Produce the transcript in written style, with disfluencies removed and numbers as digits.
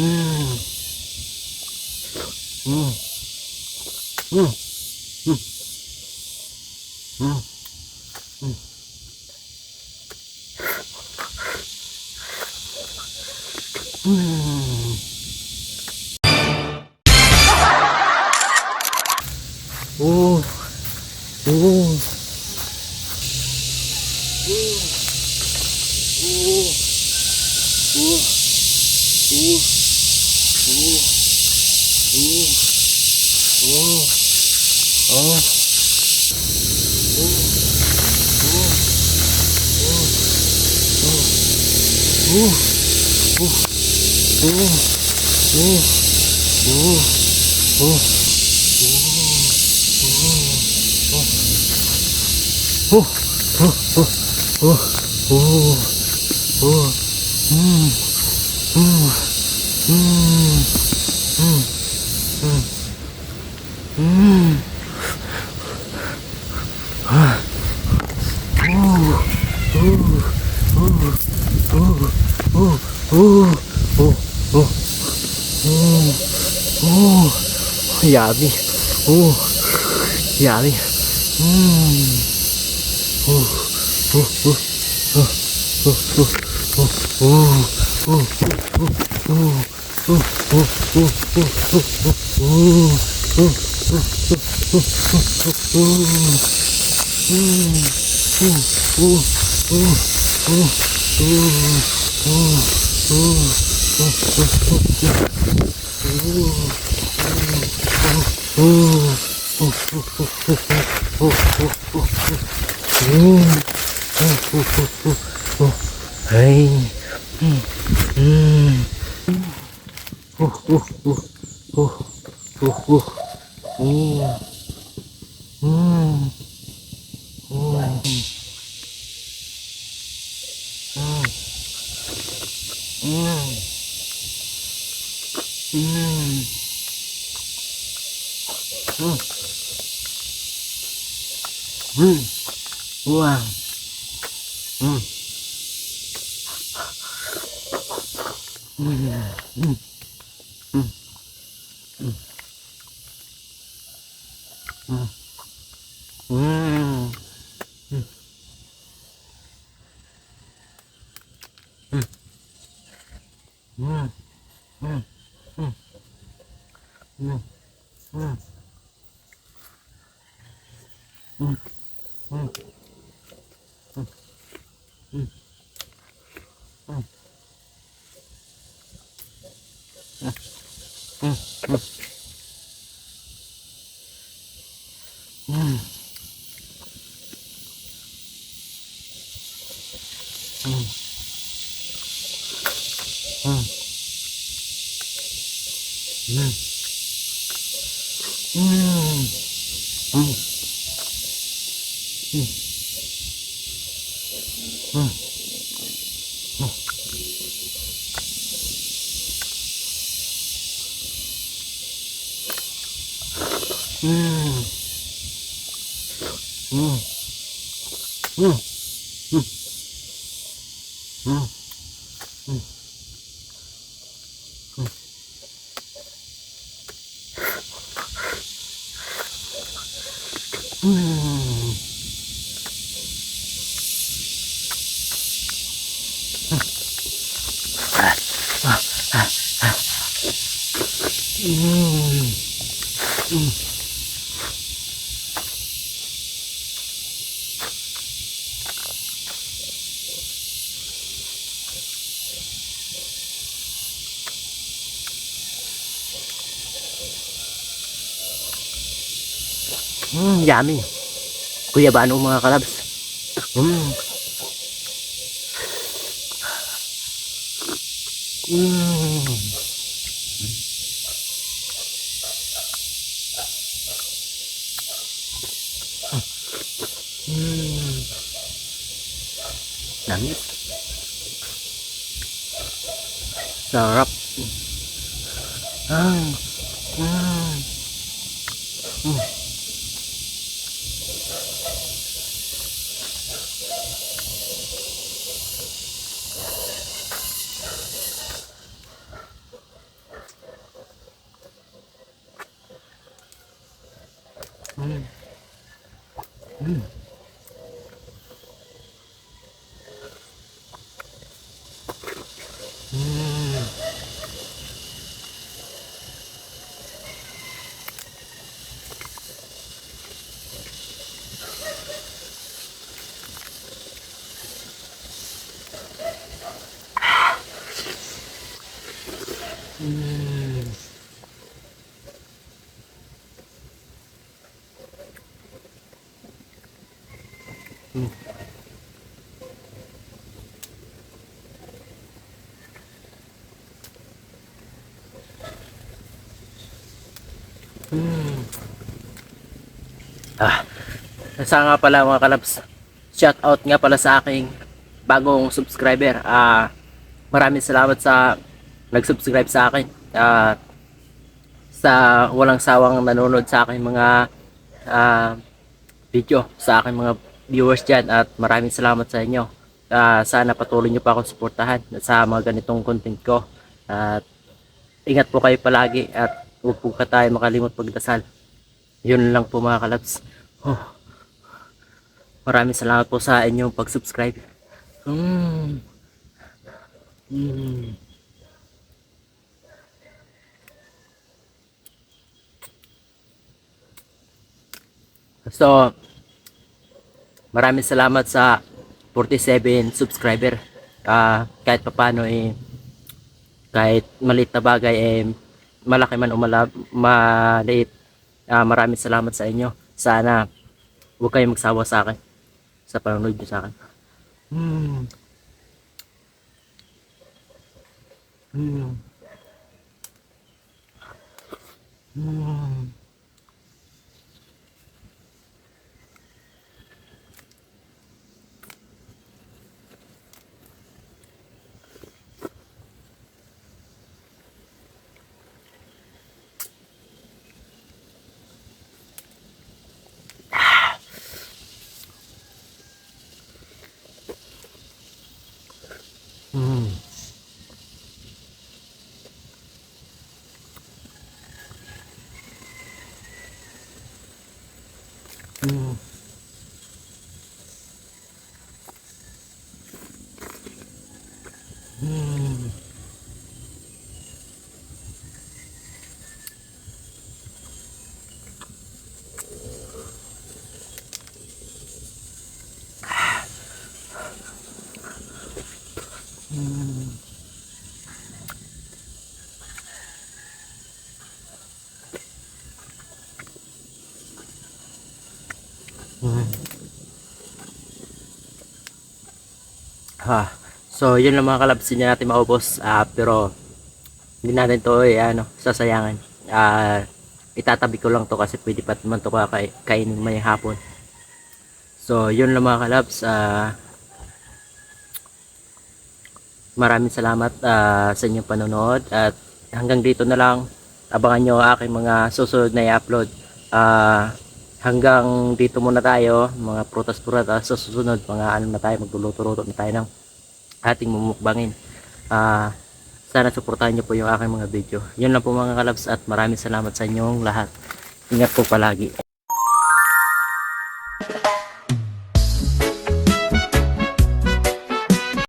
Hmm. Hmm. Hmm. Hmm. Hmm. Hmm. Hmm. Oh. Oh. Yummy. Oh, yummy. Hey. Wow. Yummy. Kuya ba anong mga kalabs? Mm. Langit. Sarap. Mm. Mm. Mm. Mm. Mm. Mm. Nasa nga pala mga kalabs, shout out nga pala sa aking bagong subscriber. Maraming salamat sa nag-subscribe sa akin. Sa walang sawang nanonood sa aking mga ah, video, sa aking mga viewers dyan, at maraming salamat sa inyo. Sana patuloy nyo pa akong suportahan sa mga ganitong content ko, at ingat po kayo palagi, at huwag po ka tayo makalimot pagdasal. Yun lang po mga kalabs. Oh, maraming salamat po sa inyong pag-subscribe. Mm. Mm. So, maraming salamat sa 47 subscriber. Kahit papano kahit maliit na bagay malaki man o maliit, maraming salamat sa inyo. Sana huwag kayong magsawa sa akin sa panonood nyo sa akin. Mm. Mm. Mm. Mm. Mm. Mm. Mm. Mm. So yun lang mga kalabs, hindi natin maubos, pero hindi natin to sasayangan. Itatabi ko lang to kasi pwede pa naman to kainin may hapon. So yun lang mga kalabs, maraming salamat sa inyong panonood, at hanggang dito na lang. Abangan nyo aking mga susunod na i-upload. Hanggang dito muna tayo mga prutas-prutas. Sa susunod mga ano na tayo, magluluto-luto na tayo ng ating mumukbangin. Sana suportahan nyo po yung aking mga video. Yun lang po mga kalabs, at maraming salamat sa inyong lahat. Ingat po palagi.